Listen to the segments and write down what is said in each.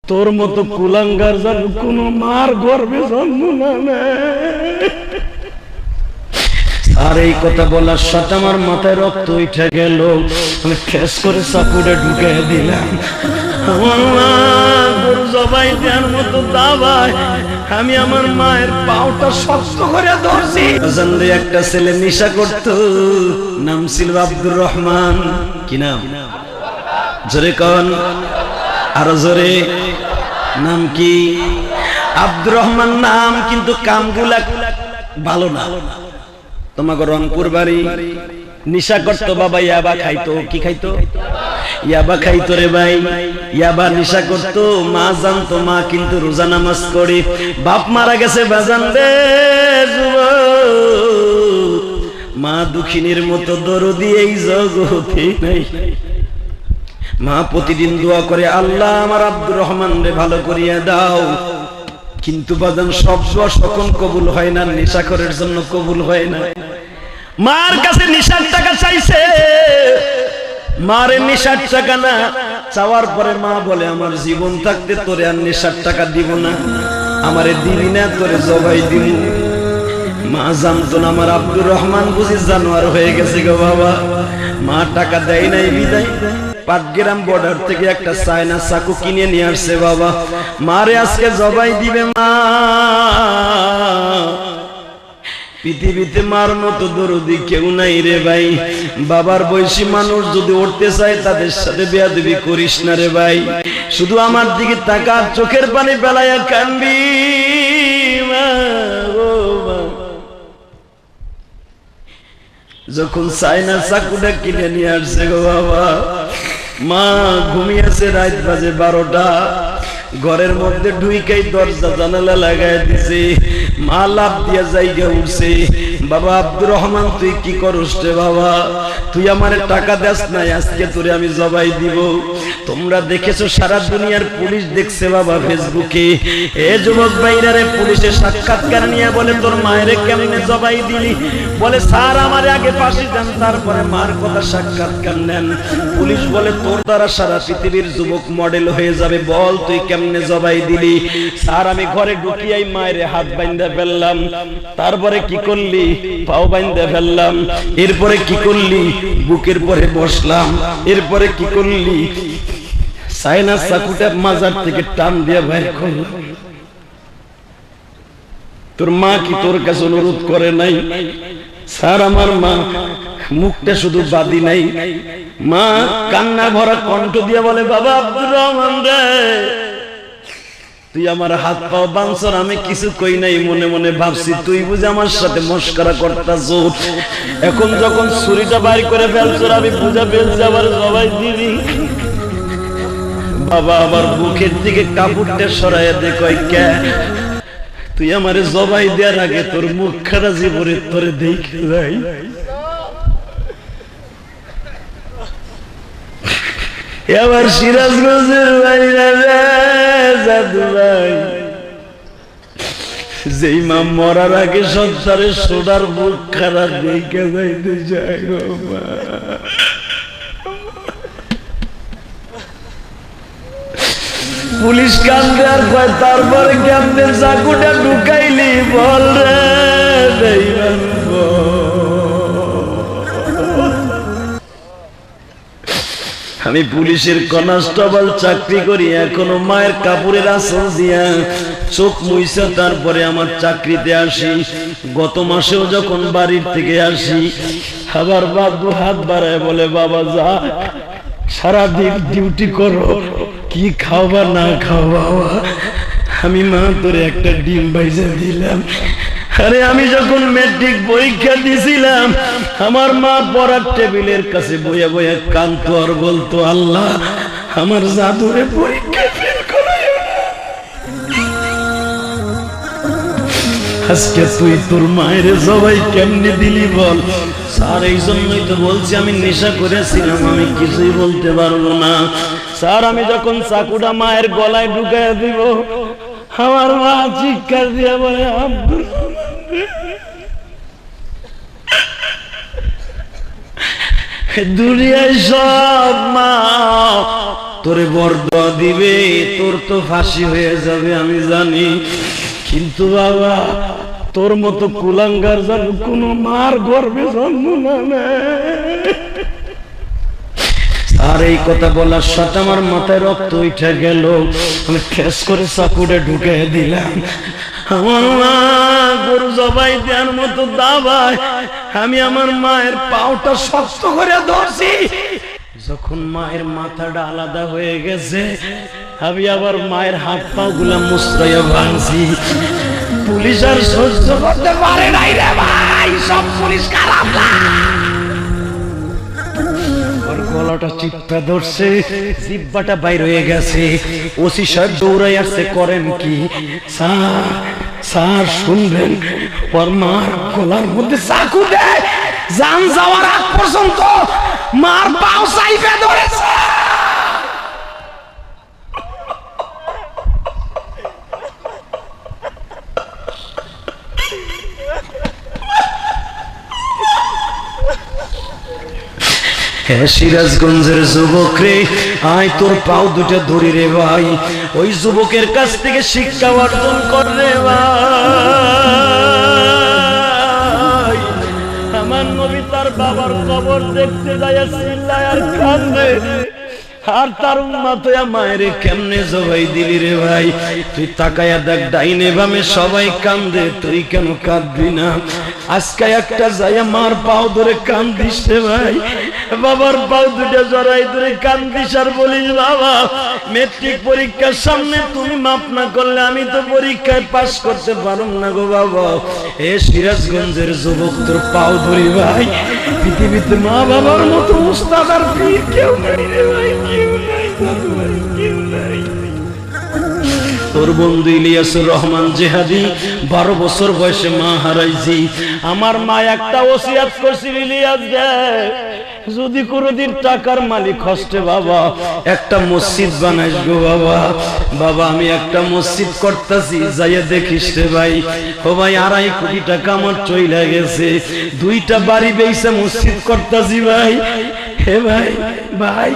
তোর মতো কুলাঙ্গার যেন কোন মার গর্ভে জন্ম না নেয়। আর এই কথা বলার সাথে আমার মাথায় রক্ত উঠে গেল। আমি ফেস করে চাকুটা ঢুকে দিলাম। আমার মা গরু জবাই দেওয়ার মতো দাবায় আমি আমার মায়ের পাওটা শক্ত করে ধরছি। একটা ছেলে নেশা করতো, নাম ছিল আব্দুর রহমান। কি নাম? জোরে কন, আরো জোরে। নাম কি? আব্দুর রহমান নাম, কিন্তু কামগুলা ভালো না। তোমাকে রংপুর বাড়ি। নেশা করতো বাবা, ইয়াবা খাইতো। কি খাইতো? ইয়াবা খাইতো রে ভাই। ইয়াবা নেশা করতো, মা জানতো, মা কিন্তু রোজা নামাজ করে। বাপ মারা গেছে বাজান রে যুবক, মা দুঃখিনীর মতো দরদি এই জগতে নাই। মা প্রতিদিন দোয়া করে, আল্লাহ আমার আব্দুর রহমান রে ভালো করিয়া দাও। কিন্তু বাজান সব দোয়া সকল কবুল হয় না, নেশাখোরের জন্য কবুল হয় না। মার কাছে নেশার টাকা চাইছে, মারে নেশার টাকা না চাওয়ার পরে মা বলে, আমার জীবন থাকতে তোরে আর নেশার টাকা দিব না, আমারে দিবি না, তোরে জবাই দিব। মা জানতো না আমার আব্দুর রহমান বুঝি জানোয়ার হয়ে গেছে গো বাবা। মা টাকা দেয় নাই বিদায় পাটগ্রাম বর্ডার থেকে একটা চায়না চাকু কিনে নিয়ে আসছে বাবা। মারে আজকে জবাই দিবে মা। পৃথিবীতে মার মতো দরদি কেউ নাই রে ভাই। বাবার বয়সী মানুষ যদি উঠতে চায় তাদের সাথে বেয়াদবি করিস না রে ভাই। শুধু আমার দিকে তাকা, চোখের পানি ফেলাইয়া কানবি মা। যখন চায়না চাকুটা কিনে নিয়ে আসছে গো বাবা, মা ঘুমিয়েছে, রাত বাজে 12টা। ঘরের মধ্যে ঢুইকাই দরজা জানালা লাগাই দিছে। মা লাফ দিয়া জায়গা উঠছে। বাবা আব্দুর রহমান তুই কি করস রে বাবা? তুই আমার টাকা দেস নাই, আজকে তোরে আমি জবাই দিব। তোমরা দেখেছো, সারা দুনিয়ার পুলিশ দেখছে বাবা ফেসবুকে। এ যুবক ভাইরা রে, পুলিশের সাক্ষাৎকার নিয়ে বলে, তোর মায়েরে কেমনে জবাই দিলি? বলে স্যার আমারে আগে ফাঁসি দেন, তারপরে মার কথা সাক্ষাৎকার নেন। পুলিশ বলে তোর দ্বারা সারা পৃথিবীর যুবক মডেল হয়ে যাবে, বল তুই কেমনে জবাই দিলি? স্যার আমি ঘরে ঢুকিয়াই মায়ের হাত বাইন্ধা ফেললাম। তারপরে কি করলি? পাও বাইন্ধা ফেললাম। এরপরে কি করলি? বুকের পরে বসলাম। এরপরে কি করলি? চায়না চাকুটা মাজার থেকে টান দিয়ে বাইর করলাম। তোর মা কি তোর কাছে অনুরোধ করে নাই? স্যার আমার মা মুখটা শুধু বাদি নাই, মা কান্না ভরা কণ্ঠ দিয়ে বলে, বাবা আব্দুর রহমান রে, তুই আমার হাত পাও বাঁধছর, আমি কিছু কই নাই, মনে মনে ভাবছি তুই বুঝে আমার সাথে মস্করা করতাছ। এখন যখন ছুরিটা বাইর করে ফেলছর, আমি বুঝা ফেলছি আবার জবাই দিবি। বাবা আবার বুকের দিকে কাপড়টা সরাইয়া দে, কয় কে? তুই আমারে জবাই দেওয়ার আগে তোর মুখ খারা জীবনে তোরে দেখে যাই। এবার সিরাজগঞ্জের জাদু ভাই, যেই মা মরার আগে সংসারে সোনার মুখ খারাপ দেখে যাইতে যায় গো মা। পুলিশ কান্দে আর কয়, তারপরে কেমনে চাকুটা ঢুকাইলি বল রে বেঈমান বল। আমি পুলিশের কনস্টেবল চাকরি করি, এখনো মায়ের কাপড়ের আঁচল দিয়া চোখ মুইছে, তারপরে আমার চাকরিতে আসি। গত মাসেও যখন বাড়ির থেকে আসি, আবার বাবু হাত বাড়ায় বলে, বাবা যা, সারাদিন ডিউটি করো, কি খাওয়া না খাওয়া। আমি মা তোরে একটা ডিম ভাইজা দিলাম। আরে আমি যখন ম্যাট্রিক পরীক্ষা দিছিলাম, আমার মা পড়ার টেবিলের কাছে বইয়া বইয়া কাঁদতো আর বলতো, আল্লাহ আমার জাদুরে পরীক্ষা ফেল করাইও না। আজকে তুই তোর মায়ের জবাই কেমনে দিলি বল? স্যার এই জন্যই তো বলছি আমি নেশা করেছিলাম, আমি কিছুই বলতে পারবো না। স্যার আমি যখন চাকুটা মায়ের গলায় ঢুকাইয়া দিব, আমার মা চিৎকার দিয়ে বলে, আব্দুল দুনিয়ায় সব মা তোরে বরদোয়া দিবে, তোর তো ফাঁসি হয়ে যাবে আমি জানি, কিন্তু বাবা তোর মতো কুলাঙ্গার যেন কোন মার গর্ভে জন্ম না নেয়। আর এই কথা বলার সাথে আমার মাথায় রক্ত উঠে গেল, আমি ঠেস করে চাকুটা ঢুকে দিলাম। আমার মা গরু জবাই দেওয়ার মতো দাবায় আমি আমার মায়ের পাওটা শক্ত করে ধরছি। যখন মায়ের মাথাটা আলাদা হয়ে গেছে, আমি আবার মায়ের হাত পা গুলা মুচড়াইয়া ভাঙছি। পুলিশ আর সহ্য করতে পারে নাই রে ভাই, সব পুলিশ খারাপ না। গলাটা চিপটা ধরছে, জিহ্বাটা বাইর হয়ে গেছে। ওসি সাহেব দৌড়াই আসছে, করেন কি স্যার শুনবেন, ওর মার গলার মধ্যে চাকু দেয়, জান যাওয়ার আগ পর্যন্ত মার পাও চাইপে ধরেছে। সিরাজগঞ্জের যুবক রে, আয় তোর পাও দুটা ধরি রে ভাই, ওই যুবকের কাছ থেকে শিক্ষা অর্জন কর রে ভাই। আমার নবী তার বাবার কবর দেখতে যায়, চিল্লায় আর কান্দে, আর তার উম্মত হইয়া মায়ের কেমনে জবাই দিলি রে ভাই। তুই তাকায়া দেখ, ডাইনে বামে সবাই কান্দে, তুই কেন কাঁদবি না? আজকে একটা যাইয়া মার পাও ধরে কান্দিস রে ভাই, বাবার পাও দুটা জড়াই ধরে কান্দিস আর বলিস, বাবা মেট্রিক পরীক্ষার সামনে তুমি মাপ না করলে আমি তো পরীক্ষায় পাস করতে পারুম না গো বাবা। এ সিরাজগঞ্জের যুবক, তোর পাও ধরি ভাই, পৃথিবীতে মা বাবার মতো উস্তাদ আর পীর কেউ নাই রে ভাই, কেউ নাই, কেউ নাই। তোর বন্ধু ইলিয়াসুর রহমান জেহাদি 12 বছর বয়সে মা হারাইছি। আমার মা একটা ওসিয়াত করছিল, ইলিয়াস যদি কোনদিন টাকার মালিক হস্তে বাবা একটা মসজিদ বানাইস গো বাবা। বাবা আমি একটা মসজিদ করতেছি, যাইয়া দেখিস রে ভাই। ও ভাই 2.5 কোটি টাকা আমার চইলা গেছে, 2টা বাড়ি বেইছে মসজিদ করতেছি ভাই। হে ভাই ভাই,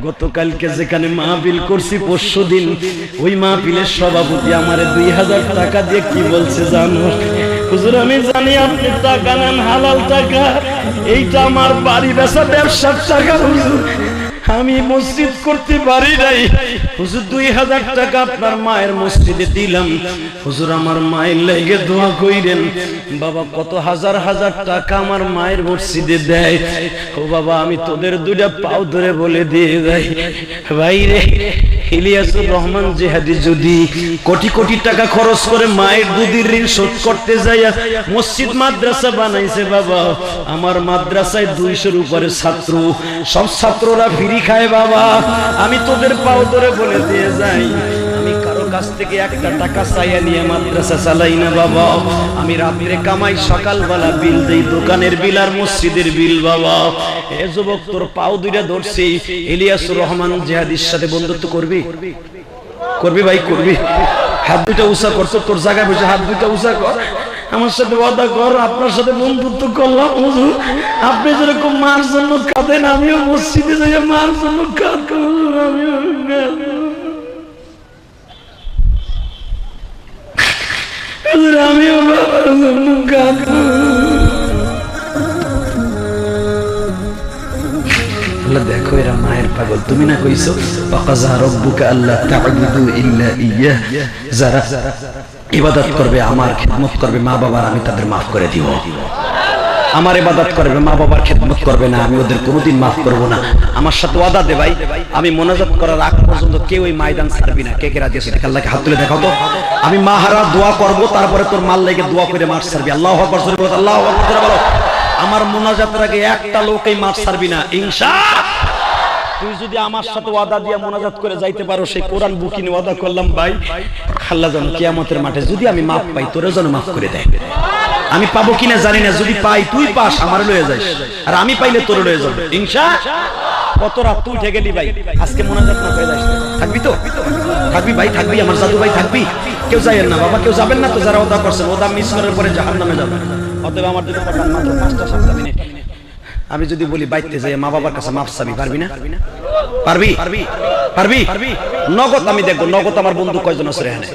গতকালকে যেখানে মাহফিল করছি, পরশু দিন ওই মাহফিলের সভাপতি আমারে 2000 টাকা দিয়ে কি বলছে জানো? হুজুর আমি জানি আপনি টাকা নেন, হালাল টাকা, এইটা আমার বাড়ি বেচা ব্যবসার টাকা হুজুর, আমি মসজিদ করতে পারি নাই হুজুর। 2000 টাকা আপনার মায়ের মসজিদে দিলাম হুজুর, আমার মায়ের লেগে দোয়া কইরেন। বাবা কত হাজার হাজার টাকা আমার মায়ের মসজিদে দেয়। ও বাবা আমি তোদের 2টা পাও ধরে বলে দিয়ে যাই ভাই রে, ইলিয়াসুর রহমান জেহাদি যদি কোটি কোটি টাকা খরচ করে মায়ের দুধের ঋণ শোধ করতে যাইয়া মসজিদ মাদ্রাসা বানাইছে বাবা, আমার মাদ্রাসায় 200-র উপরে ছাত্র, সব ছাত্ররা ফ্রি খায় বাবা। আমি তোদের পাও ধরে বলে দিয়ে যাই, আমি কারো কাছ থেকে 1টা টাকা চাইয়া নিয়ে মাদ্রাসা চালাই না বাবা। আমি রাত্রে কামাই, সকালবেলা বিল দেই, দোকানের বিল আর মসজিদের বিল বাবা। এ যুবক তোর পাও 2টা ধরছি, ইলিয়াসুর রহমান জেহাদির সাথে বন্ধুত্ব করবি? করবি ভাই করবি? হাত 2টা উঁচা কর, তোর জায়গায় বসে হাত 2টা উঁচা কর, আমার সাথে ওয়াদা কর, আপনার সাথে বন্ধুত্ব করলাম হুজুর। আপনি যেরকম মার জন্য কাঁদেন, আমিও মসজিদে যাই মার জন্য কাঁদব, আমিও বাবার জন্য কাঁদব। দেখো এরা মায়ের পাগল, তুমি না কইছো ওয়াকাযা রাব্বুকা আল্লা তা'বুদু ইল্লা ইয়্যাহ, যারা ইবাদত করবে, আমার খিদমত করবে, মা বাবার আমি তাদের মাফ করে দিব। আমার ইবাদত করবে, মা বাবার খিদমত করবে না, আমি ওদের কোনোদিন মাফ করব না। আমার সাথে ওয়াদা দে ভাই, আমি মোনাজাত করার আগ পর্যন্ত কেউ এই ময়দান ছাড়বি না। কে কে রাজি আছে? আল্লাহকে হাত তুলে দেখাও তো। আমি মা হারা দোয়া করব, তারপরে তোর মাল লেগে দোয়া করে মাঠ ছাড়বি। আল্লাহু আকবার, জোরে বলো আল্লাহু আকবার বলো। আমার মোনাজাতের আগে একটা লোকই মাঠ ছাড়বি না ইনশাআল্লাহ। তুই যদি আমার সাথে ওয়াদা দিয়া মোনাজাত করে যাইতে পারো, সেই কোরআন বুকি নিয়ে ওয়াদা করলাম ভাই, আল্লাহ যেন কিয়ামতের মাঠে যদি আমি মাফ পাই, তোরে যেন মাফ করে দেয়। আমি পাবো কিনা জানি না, যদি পাই তুই পাস, আমার লয়ে যাইস, আর আমি পাইলে তোর লয়ে যাবো ইনশাআল্লাহ। কত রাত তুই উঠে গেলি ভাই, আজকে মোনাজাত না করে যাইস, থাকবি তো? থাকবি ভাই, থাকবি, আমার জাদু ভাই থাকবি। কেউ যাইয়েন না বাবা, কেউ যাবেন না তো, যারা ওদা করছেন, ওদা মিস করার পরে জাহান্নামে যাবেন। অতএব আমার দুটো কথা মাত্র 5টা 7টা মিনিট। আমি যদি বলি বাইতে যাই মা বাবার কাছে মাপ চাবি, পারবি না? পারবি? পারবি? নগদ আমি দেখবো, নগদ আমার বন্ধু কয়জন আছে এখানে,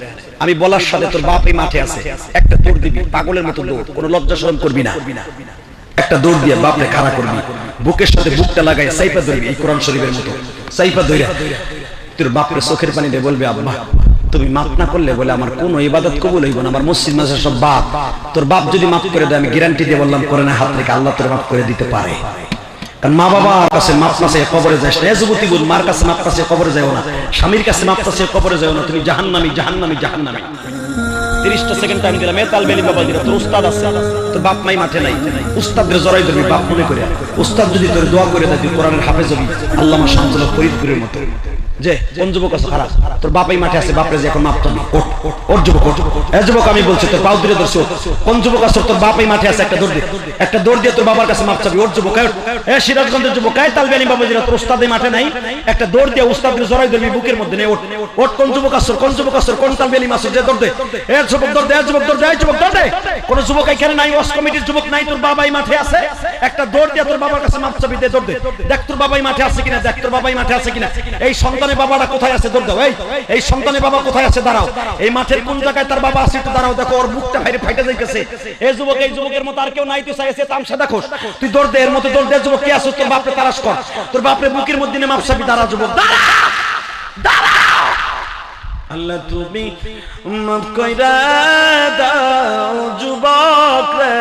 আমি বলার সাথে তোর বাপ এই মাঠে আছে, একটা দৌড় দিবি, পাগলের মতো দৌড়, কোনো লজ্জা শরম করবি না, একটা দৌড় দিয়ে বাপরে খাড়া করবি, বুকের সাথে বুকটা লাগাই সাইফা ধরবি, এই কোরআন শরীফের মতো সাইফা ধরে তোর বাপরে চোখের পানি দিয়ে বলবে, আব্বা তুমি মাফ না করলে বলে আমার কোনো ইবাদত কবুল হইব না, আমার মসজিদ মাদ্রাসা সব বাপ, তোর বাপ যদি মাফ করে দেয় আমি গ্যারান্টি দিয়ে বললাম কোরআনের হাত থেকে আল্লাহ তোর মাফ করে দিতে পারে। কারণ মা বাবার কাছে মাপ চাইছে কবরে যাস না, যুবতী বোন মার কাছে মাপ চাইছে কবরে যাও না, স্বামীর কাছে মাপ চাইছে কবরে যাও না, তুমি জাহান্নামী জাহান্নামী জাহান্নামী। 30টা সেকেন্ড টাইম দিলাম, এ তালবেলি বাবা দিলা, তোর উস্তাদ আছে, তোর বাপ মাই মাঠে নাই, উস্তাদের জড়াই ধরবি বাপ মনে করে, উস্তাদ যদি তোর দোয়া করে দেয় তুই কোরআনের হাফেজ হবি আল্লামা শামসুল ফরিদপুরের মতো। যে কোন যুবক আছে খারাপ, তোর বাপাই মাঠে আছে, বাপরে যে এখন মাপ চাবি, ওর যুবক, এ যুবক আমি বলছি তোর পাও ধরে ধরছো, কোন যুবক আছে তোর বাপাই মাঠে আছে, একটা দৌড় দে, একটা দৌড় দিয়ে তোর বাবার কাছে মাপ চাবি, ওর যুবক, এ সিরাজগঞ্জের যুবক, এ তালবেলি বাবা দিলা, তোর উস্তাদই মাঠে নাই, একটা দৌড় দিয়ে উস্তাদের জড়াই ধরবি বুকের মধ্যে নে, ওর কোন যুবক আছে, কোন যুবক আছে, কোন তালবেলি মাসুর, যে দৌড় দে, এ যুবক দৌড় দে, এ যুবক দৌড় দে, এ যুবক দৌড় দে, কোন যুবক এখানে নাই, ওয়াস কমিটির যুবক নাই, তোর বাবাই মাঠে আছে, একটা দৌড় দিয়ে তোর বাবার কাছে মাপ চাবি দে, দৌড় দে, দেখ তোর বাবাই মাঠে আছে কিনা, দেখ তোর বাবাই মাঠে আছে কিনা, এই সন্তানের বাবাটা কোথায় আছে, দৌড় দাও, এই সন্তানের বাবা কোথায় আছে, দাঁড়াও, এই মাঠের কোন জায়গায় তার বাবা আছে, একটু দাঁড়াও, দেখো ওর বুকটা বাইরে ফাইটে যাইতেছে, এই যুবক, এই যুবকের মতো আর কেউ নাই, তুই চাইছে তামসা দেখো, তুই দৌড় দে, এর মতো দৌড় দে, যুবক কে আছে, তোর বাপরে তালাশ কর, তোর বাপরে বুকের মধ্যে নে মাপ চাবি, দাঁড়া যুবক, দাঁড়া দাঁড়া। আল্লাহ তুমি মাফ কইরা দাও যুবক রে,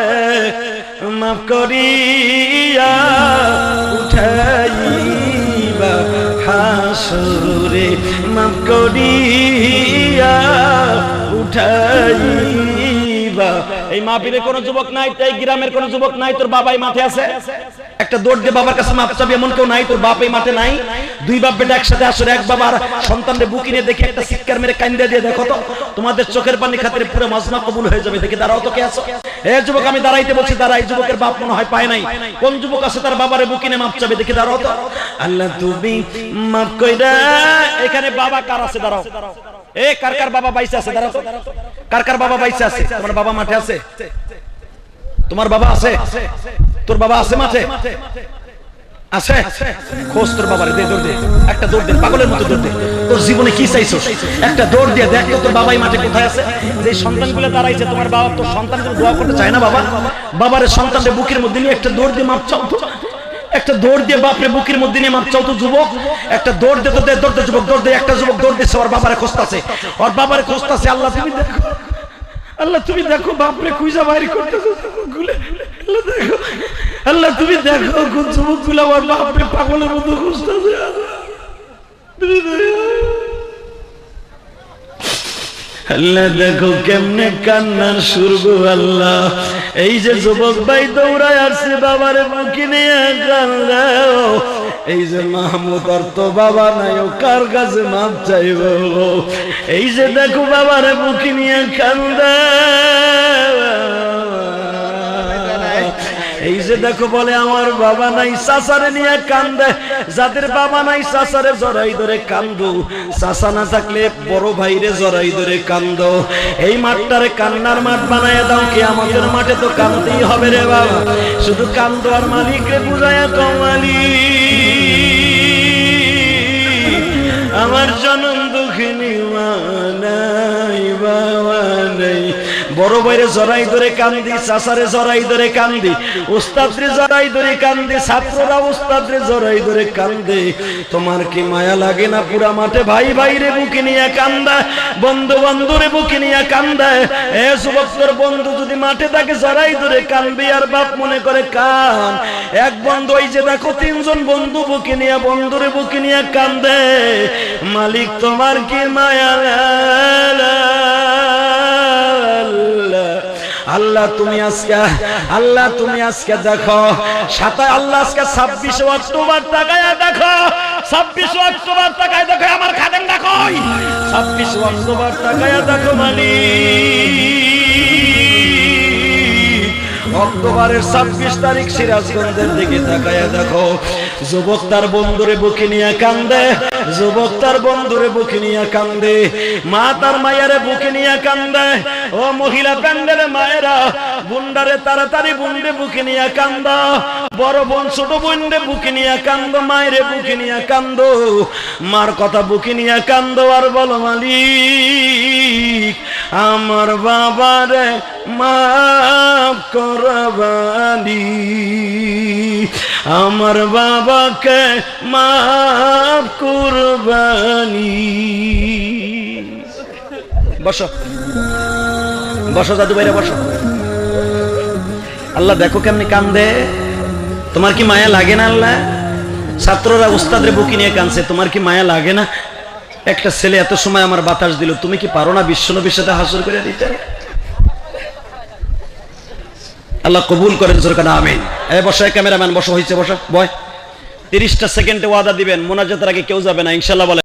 মাফ করিয়া উঠাইবা হাসরে, মাফ করিয়া উঠাইবা। এই মাহফিলে কোন যুবক নাই, তাই গ্রামের কোন যুবক নাই, তোর বাবাই মাঠে আছে, একটা দৌড় দিয়ে বাবার কাছে মাপ চাবি, এমন কেউ নাই, তোর বাপই মাঠে নাই, দুই বাপ বেটা একসাথে আসলে এক বাবার সন্তানদের বুকিনে দেখে একটা চিৎকার মেরে কান্দা দিয়ে দেখো তো, তোমাদের চোখের পানি খাতিরে পুরো মাজমা কবুল হয়ে যাবে। দেখে দাঁড়াও তো, কে আছো? এ যুবক আমি দাঁড়াইতে বলছি, দাঁড়াই, যুবকের বাপ মনে হয় পায় নাই, কোন যুবক আছে তার বাবারে বুকিনে মাপ চাবে, দেখে দাঁড়াও তো। আল্লাহ তুমি মাফ কইরা, এখানে বাবা কার আছে, দাঁড়াও, এ কার কার বাবা বাইসে আছে, দাঁড়াও, কার কার বাবা বাইসে আছে, তোমার বাবা মাঠে আছে, তোমার বাবা আছে, তোর বাবা আছে মাঠে আছে, খোঁজ তোর বাবারে, দে দৌড় দে, একটা দৌড় দে, পাগলের মতো দৌড় দে, তোর জীবনে কি চাইছো একটা দৌড় দিয়ে দেখ তো তোর বাবাই মাঠে কোথায় আছে, যে সন্তানগুলো দাঁড়াইছে, তোমার বাবা তোর সন্তানকে দোয়া করতে চায় না, বাবা বাবারে সন্তানদের বুকের মধ্যে নিয়ে একটা দৌড় দিয়ে মাপ চাও তো, একটা দৌড় দিয়ে বাপরে বুকের মধ্যে নিয়ে মাপ চাও তো যুবক, একটা দৌড় দে তো, দে দৌড় দে যুবক, দৌড় দে, একটা যুবক দৌড় দিচ্ছে, ওর বাবারে খুঁজতাছে, ওর বাবারে খুঁজতাছে, আল্লাহ তুমি দেখো, আল্লাহ তুমি দেখো, বাপরে খুঁজা বাইরে করতেছে, আল্লাহ দেখো, আল্লাহ তুমি দেখো কোন যুবকগুলো আমার বাপরে পাগলের মতো খুঁজতেছে, আল্লাহ দেখো কেমনে কান্নার সুর গো আল্লাহ। এই যে যুবক ভাই দৌড়ায় আসছে বাবারে বুকে নিয়ে কান্দে, এই যে মাহমুদ আর তো বাবা নাই, ও কার কাছে মাপ চাইব, এই যে দেখো বাবারে বুকে নিয়ে কান্দে, এই যে দেখো বলে আমার বাবা নাই, চাচারে নিয়ে কান্দে, যাদের বাবা নাই চাচারে জড়াই ধরে কান্দো, চাচা না থাকলে বড় ভাইরে জড়াই ধরে কান্দো, এই মাঠটারে কান্নার মাঠ বানায় দাও, কি আমাদের মাঠে তো কান্দতেই হবে রে বাবা, শুধু কান্দো আর মালিকরে বুঝায়া কমালি, আমার জনম দুঃখিনী মা নাই, বাবা নাই, বড় ভাইরে জড়াই ধরে কান্দি, চাচারে জড়াই ধরে কান্দি, উস্তাদরে জড়াই ধরে কান্দি, ছাত্ররা উস্তাদরে জড়াই ধরে কান্দে, তোমার কি মায়া লাগে না? পুরা মাঠে ভাই ভাইরে বুকে নিয়ে কান্দা, বন্ধু বন্ধুরে বুকে নিয়ে কান্দা, এ যুবক তোর বন্ধু যদি মাঠে থাকে জড়াই ধরে কান্দবি, আর বাপ মনে করে কান, এক বন্ধু, ওই যে দেখো তিনজন বন্ধু বুকে নিয়ে বন্ধুরে বুকে নিয়ে কান্দে, মালিক তোমার কি মায়া, আল্লাহ তুমি আজকে, আল্লাহ তুমি আজকে দেখো, আল্লাহ আজকে 26 অক্টোবর তাকায় দেখো, 26 অক্টোবর তাকায় দেখো, আমার খাদেম দেখো, 26 অক্টোবর তাকায় দেখো, মালিক অক্টোবরের 26 তারিখ সিরাজগঞ্জের দিকে তাকায় দেখো, যুবক তার বন্ধুরে বুকে নিয়ে কান্দে, যুবক তার বন্ধুরে বুকে নিয়ে কান্দে, মা তার মায়েরে বুকে নিয়ে কান্দে। ও মহিলা প্যান্ডেলে মায়েরা, বুন্ডারে তাড়াতাড়ি বুন্ডে বুকে নিয়ে কান্দ, বড় বোন ছোট বোনরে বুকে নিয়ে কান্দ, মায়েরে বুকে নিয়ে কান্দ, মার কথা বুকে নিয়ে কান্দ আর বলো মালিক আমার বাবারে মাফ করবানি, আমার বাবাকে মাফ করবানি। বসো বসো দাদু ভাইরা বসো। আল্লাহ দেখো কেমনি কান্দে, তোমার কি মায়া লাগে না? আল্লাহ ছাত্ররা উস্তাদের বুকি নিয়ে কাঁদছে, তোমার কি মায়া লাগে না? একটা ছেলে এত সময় আমার বাতাস দিল, তুমি কি পারো না বিশ্বনবীর সাথে হাসর করে দিতে? আল্লাহ কবুল করেন জোরকান আমিন। এই বসো, ক্যামেরাম্যান বসো, হয়েছে বসো, বয়। 30টা সেকেন্ডে ওয়াদা দিবেন, মোনাজাতের আগে কেউ যাবে না ইনশাআল্লাহ বলে।